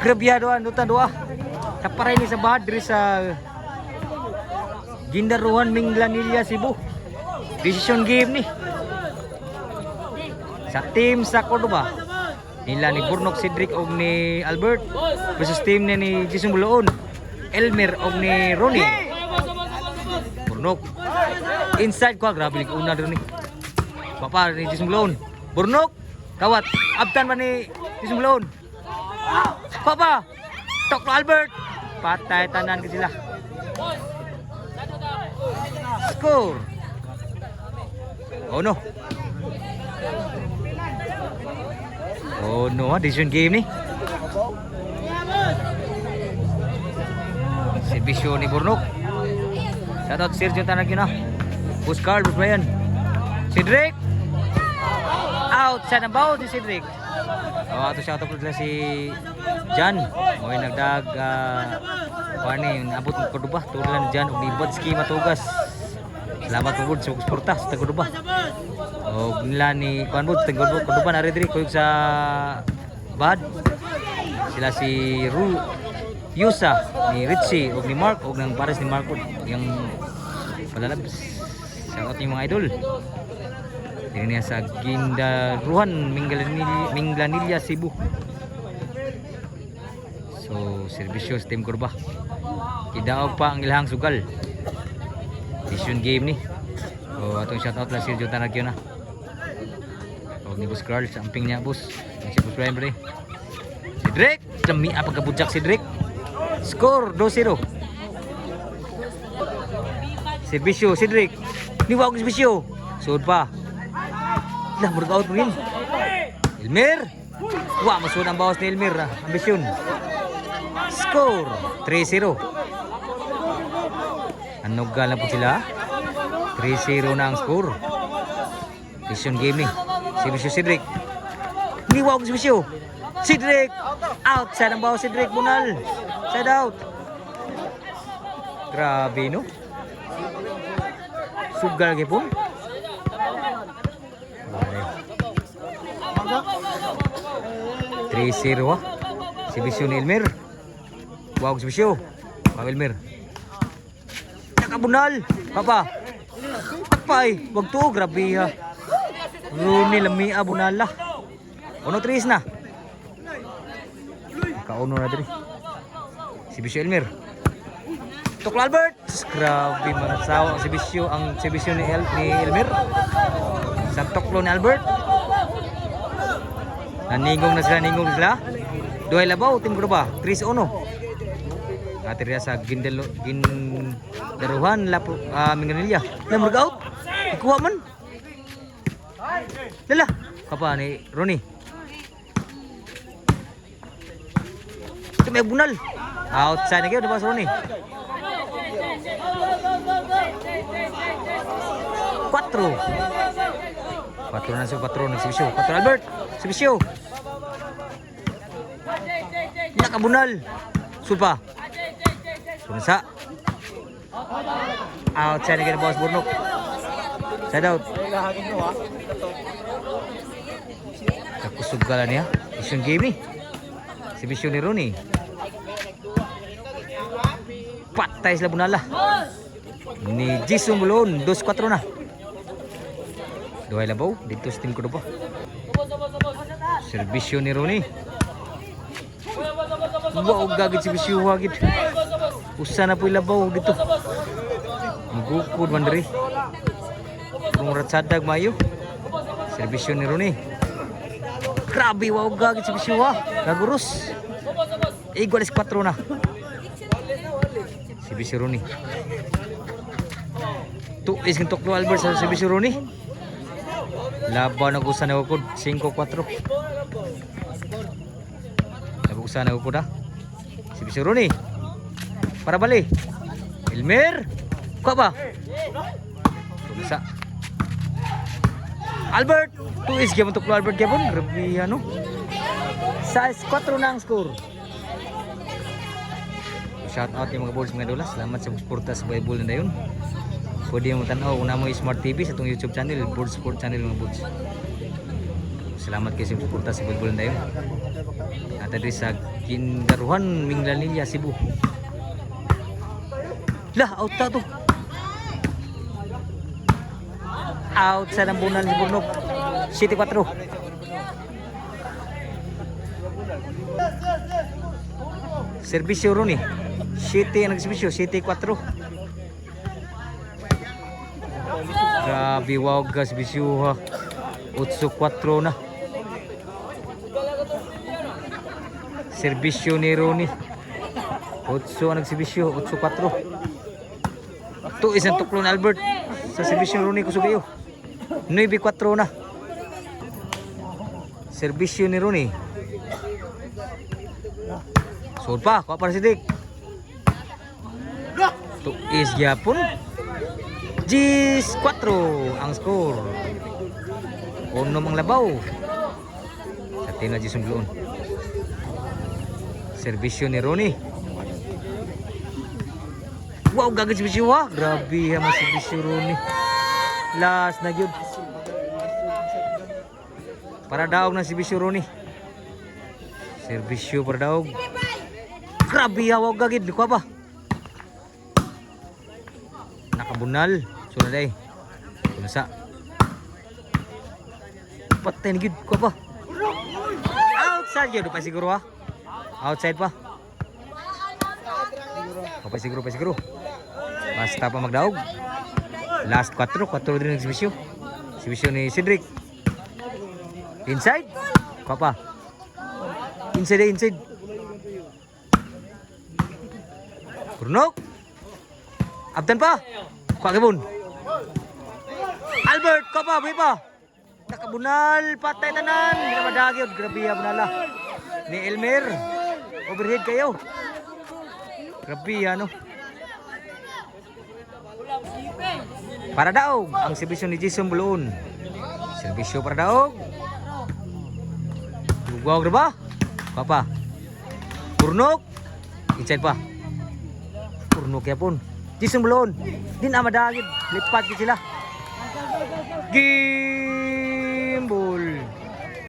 Grabyado nutan doa. Taparay ni sa bahad diri sa Gindaruhan Minglanilla Cebu. Decision game ni. Sa team sa Cordoba. Nila ni Burnok Cedric og ni Albert versus team ni Jason Buloon. Elmer og ni Ronnie. Burnok. Inside ko grabe ni una ron ni. Papa ni Jason Buloon. Burnok kawat abtan ba ni Jason Buloon. Papa tok Albert. Patay tanan ka sila. Score. Oh no. Oh no, decision game ni. Servisyo ni Burnok. Shoutout Sergio Tanagyo na. Buscar, Brian. Cedric. Outside ng bound si Cedric. Oh, ato shoutout ko si Jan. Mo'y nagdag pani abot ng Cordoba. Tulan Jan og ni Bodski matugas. Salamat po sa suporta sa Cordoba. Og nila ni kuan bud sa Cordoba na diri kuyog sa bad. Sila si Yusa, ni Richie og ni Mark og nang pares ni Marco yung palalabs. Shoutout yung mga idol. Diri niya sa Gindaruhan Minglanilla Cebu. So servisyo sa Team Cordoba. Kidaog pa ang ilahang sugal. Decision game ni. O atong shoutout lang si Jotan Nagyo na. O ni Boss Carl sa amping niya boss. Si Boss Brian bre. Cedric, lami pagkabudyak Cedric. Score 2-0. Servisyo Cedric. Niwa og servisyo. Sud pa. Lah workout mo rin. Elmer. Wa masud ang bawas ni Elmer. Ambisyon. Score 3-0. Anugal na po sila. 3-0 na ang score. Decision game ni. Servisyo Cedric. Niwa og servisyo. Cedric. Outside ang bawas Cedric Bunal. Side out. Grabe no. Sugal gyapon. 3-0 ha. Servisyo ni Elmer. Wow, servisyo. Pang Elmer. Nakabunal. Papa. Papay. Wag to. Grabe ha. Runi lami abunala. Uno 3 na. Kauno na diri. Servisyo Elmer. Tukla Albert. Grabe mga sawa ang servisyo ni Elmer. Sa tuklo ni Albert. Naningong na sila. Duhay labaw, Team Cordoba, 3-1. Ate rin sa Gindaruhan, Minglanilla. Lamurg out. Ikuha man. Lala. Kapa ni Ronnie. Ito may bunal. Outside na kayo, diba sa Ronnie? 4 na siya, 4 nagsibisyo. 4 Albert, sibisyo. Nakabunal. Sulpa. Sunsa. Outside na kayo, boss Burnok. Side out. Kakusog ka lang niya. Isyong game ni. Sibisyo ni Ronnie. Patay sila bunala. Ni Jason Buloon, 2-4 na. Duhay labaw, dito sa Team Cordoba. Servisyo ni Ronnie. Wow, gagit servisyo wagit. Usa na po ilabaw dito. Magukod man diri. Kung ratsadag mayo. Servisyo ni Ronnie. Grabe, wow, gagit servisyo ha. Gagurus. Igual 4 na. Servisyo Ronnie. Tuis kang tuklo Albert sa servisyo Ronnie. Laban ako sa nagukod 5-4. Laban sa nagukod ha. Servisyo Ronnie. Para bali. Elmer. Kuha ba? Tumisa. Albert. Tuis gyapon tuklo Albert gyapon. Grabe ano. 6-4 na ang score. Shout out yung mga balls mga dolas. Salamat sa suporta sa Bible na yun. Pwede mo tanaw kung na mo Smart TV sa itong YouTube channel, Board Sport channel mga boards. Salamat kayo sa suporta sa Bible na yun. tadi sa Kindaruhan, Minglanilla, Cebu. Lah, out ta to. Out sa Nambunan si Burnok. City 4. Servisyo ron eh. City ang nagservisyo, City 4. Grabe, wow, servisyo ha. 8-4 na. Servisyo ni Ronnie. 8 ang nagservisyo, 8-4. Ito isang tuklon Albert sa servisyo ni Ronnie Kusugayo. 9-4 na. Servisyo ni Ronnie. Sod pa, kuha para si Dick. Ito is Japon. 10-4 ang score. Uno mang labaw. Sa tina Jisumbloon. Servisyo ni Ronnie. Wow, gagawin servisyo ha. Grabe ha, mas servisyo Ronnie. Last na yun. Para daog na servisyo Ronnie. Servisyo para daog. Grabe ha, wow, gagawin. Di ko ba? Nakabunal. Sunod ay. Kunsa. Patay na yun. Ko ba? Outside yun. Pa siguro ha. Outside pa. Pa siguro, pa siguro. Basta pa magdaog. Last 4 din ng servisyo. Servisyo ni Cedric. Inside. Ko pa. Inside, inside. Burnok. Abdan pa. Kuha kibun. Albert, ko pa, buhay pa. Nakabunal, patay tanan. Hindi na madagyod. Grabe ha, bunala. Ni Elmer. Overhead kayo. Grabe ano. Para daog ang servisyo ni Jason Buloon. Servisyo para daog. Dugaw ba? Papa. Purnok. Inside pa. Purnok ya pun. Jason Buloon. Di na madagid. Lipat sila. Gimbal.